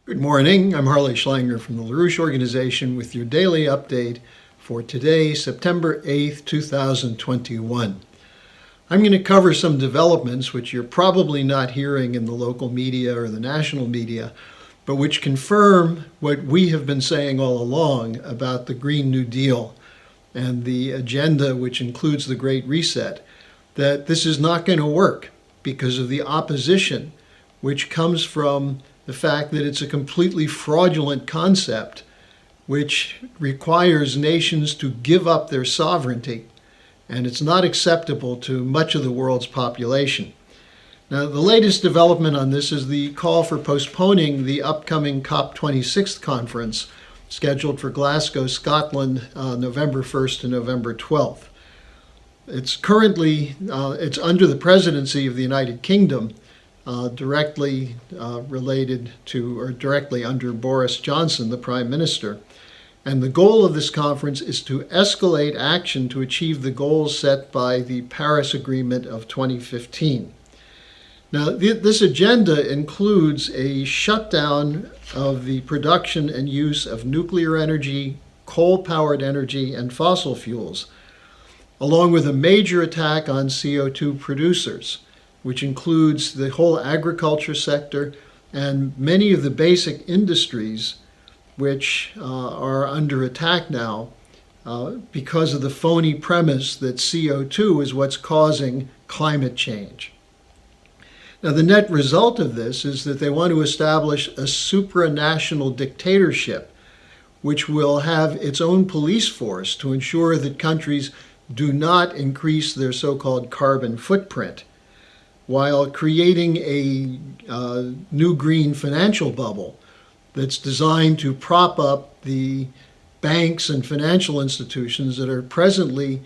Good morning. I'm Harley Schlanger from the LaRouche Organization with your daily update for today, September 8th, 2021. I'm going to cover some developments which you're probably not hearing in the local media or the national media, but which confirm what we have been saying all along about the Green New Deal and the agenda which includes the Great Reset, that this is not going to work because of the opposition which comes from the fact that it's a completely fraudulent concept which requires nations to give up their sovereignty, and it's not acceptable to much of the world's population. Now, the latest development on this is the call for postponing the upcoming COP26 conference scheduled for Glasgow, Scotland, November 1st to November 12th. It's under the presidency of the United Kingdom, directly related to or directly under Boris Johnson, the Prime Minister. And the goal of this conference is to escalate action to achieve the goals set by the Paris Agreement of 2015. Now, this agenda includes a shutdown of the production and use of nuclear energy, coal-powered energy, and fossil fuels, along with a major attack on CO2 producers, which includes the whole agriculture sector and many of the basic industries which are under attack now because of the phony premise that CO2 is what's causing climate change. Now, the net result of this is that they want to establish a supranational dictatorship which will have its own police force to ensure that countries do not increase their so-called carbon footprint, while creating a new green financial bubble that's designed to prop up the banks and financial institutions that are presently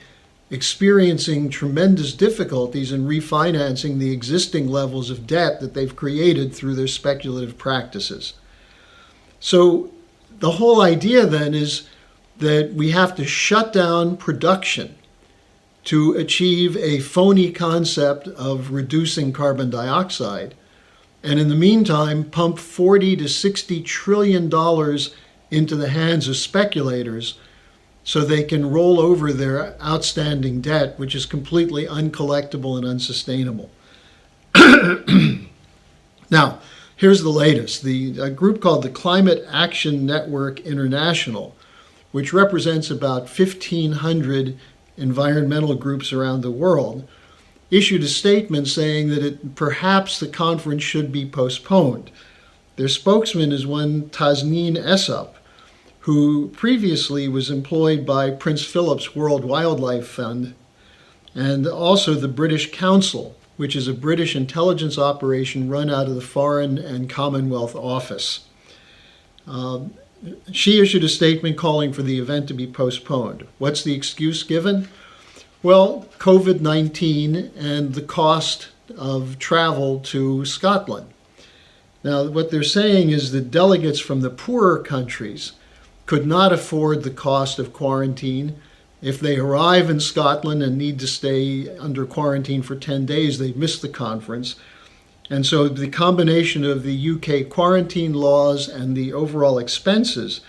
experiencing tremendous difficulties in refinancing the existing levels of debt that they've created through their speculative practices. So the whole idea then is that we have to shut down production to achieve a phony concept of reducing carbon dioxide, and in the meantime pump $40 to $60 trillion into the hands of speculators so they can roll over their outstanding debt, which is completely uncollectible and unsustainable. Now, here's the latest. A group called the Climate Action Network International, which represents about 1,500 environmental groups around the world, issued a statement saying that perhaps the conference should be postponed. Their spokesman is one Tasneem Essop, who previously was employed by Prince Philip's World Wildlife Fund and also the British Council, which is a British intelligence operation run out of the Foreign and Commonwealth Office. She issued a statement calling for the event to be postponed. What's the excuse given? Well, COVID-19 and the cost of travel to Scotland. Now, what they're saying is that delegates from the poorer countries could not afford the cost of quarantine. If they arrive in Scotland and need to stay under quarantine for 10 days, they miss the conference. And so the combination of the UK quarantine laws and the overall expenses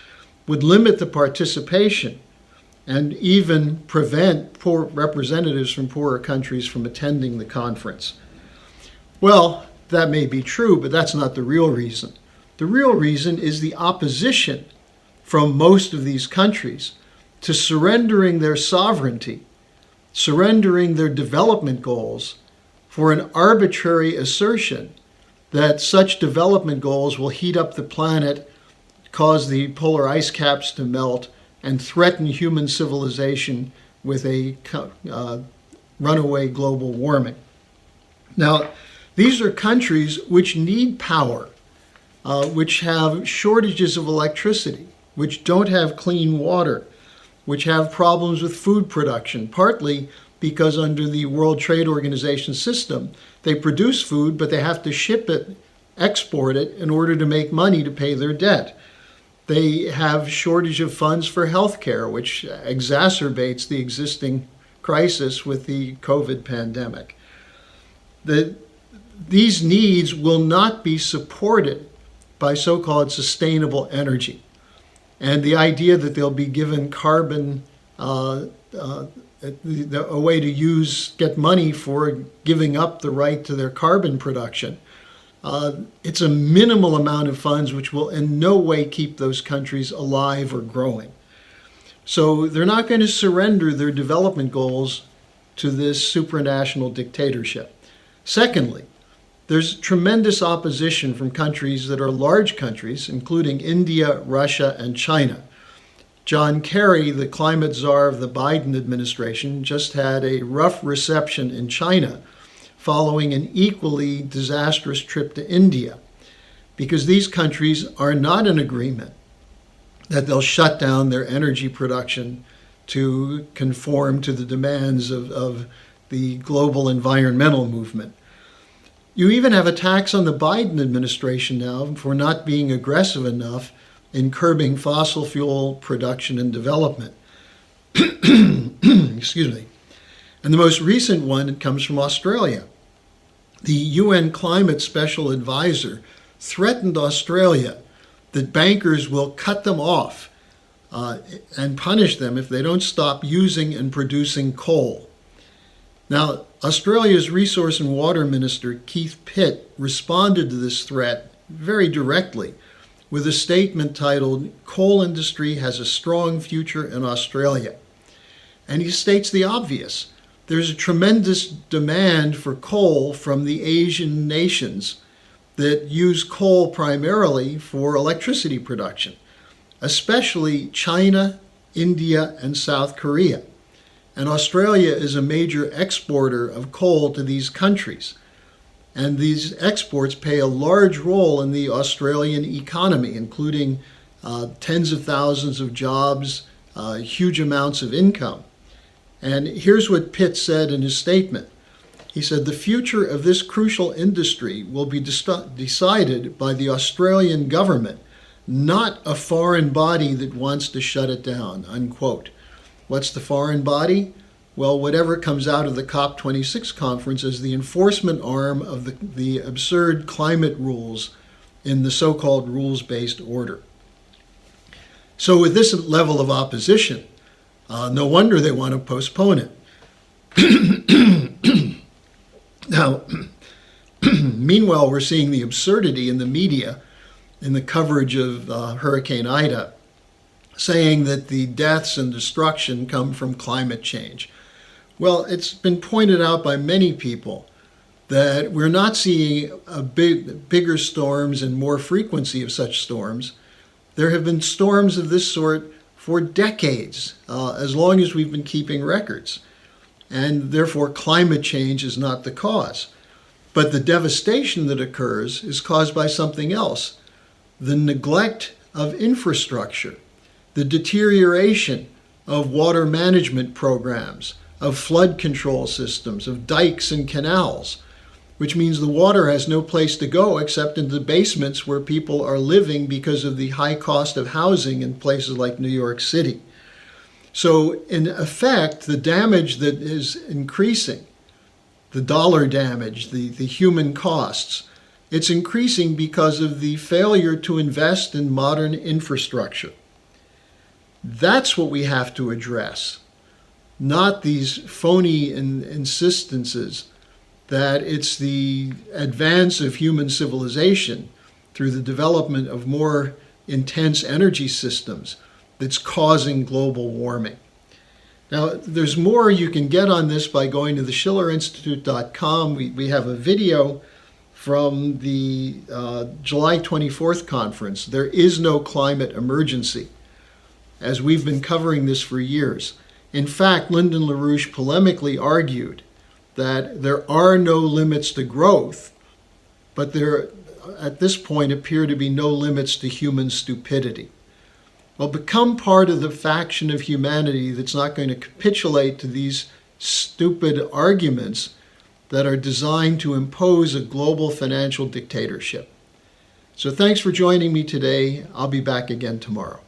would limit the participation and even prevent poor representatives from poorer countries from attending the conference. Well, that may be true, but that's not the real reason. The real reason is the opposition from most of these countries to surrendering their sovereignty, surrendering their development goals for an arbitrary assertion that such development goals will heat up the planet, cause the polar ice caps to melt, and threaten human civilization with a runaway global warming. Now, these are countries which need power, which have shortages of electricity, which don't have clean water, which have problems with food production, partly because under the World Trade Organization system, they produce food, but they have to ship it, export it, in order to make money to pay their debt. They have shortage of funds for healthcare, which exacerbates the existing crisis with the COVID pandemic. These needs will not be supported by so-called sustainable energy. And the idea that they'll be given carbon, a way to get money for giving up the right to their carbon production. It's a minimal amount of funds which will in no way keep those countries alive or growing. So they're not going to surrender their development goals to this supranational dictatorship. Secondly, there's tremendous opposition from countries that are large countries, including India, Russia, and China. John Kerry, the climate czar of the Biden administration, just had a rough reception in China following an equally disastrous trip to India, because these countries are not in agreement that they'll shut down their energy production to conform to the demands of the global environmental movement. You even have attacks on the Biden administration now for not being aggressive enough in curbing fossil fuel production and development. Excuse me. And the most recent one comes from Australia. The UN Climate Special Advisor threatened Australia that bankers will cut them off and punish them if they don't stop using and producing coal. Now, Australia's Resource and Water Minister, Keith Pitt, responded to this threat very directly with a statement titled, "Coal Industry Has a Strong Future in Australia." And he states the obvious. There's a tremendous demand for coal from the Asian nations that use coal primarily for electricity production, especially China, India, and South Korea. And Australia is a major exporter of coal to these countries. And these exports play a large role in the Australian economy, including tens of thousands of jobs, huge amounts of income. And here's what Pitt said in his statement. He said, "The future of this crucial industry will be decided by the Australian government, not a foreign body that wants to shut it down," unquote. What's the foreign body? Well, whatever comes out of the COP26 conference as the enforcement arm of the absurd climate rules in the so-called rules-based order. So with this level of opposition, no wonder they want to postpone it. Now, meanwhile, we're seeing the absurdity in the media in the coverage of Hurricane Ida, saying that the deaths and destruction come from climate change. Well, it's been pointed out by many people that we're not seeing bigger storms and more frequency of such storms. There have been storms of this sort for decades, as long as we've been keeping records. And therefore, climate change is not the cause. But the devastation that occurs is caused by something else: the neglect of infrastructure, the deterioration of water management programs, of flood control systems, of dikes and canals, which means the water has no place to go except in the basements where people are living because of the high cost of housing in places like New York City. So in effect, the damage that is increasing, the dollar damage, the human costs, it's increasing because of the failure to invest in modern infrastructure. That's what we have to address, not these phony insistences that it's the advance of human civilization through the development of more intense energy systems that's causing global warming. Now, there's more you can get on this by going to theschillerinstitute.com. We have a video from the July 24th conference. There is no climate emergency, as we've been covering this for years. In fact, Lyndon LaRouche polemically argued that there are no limits to growth, but there, at this point, appear to be no limits to human stupidity. Well, become part of the faction of humanity that's not going to capitulate to these stupid arguments that are designed to impose a global financial dictatorship. So thanks for joining me today. I'll be back again tomorrow.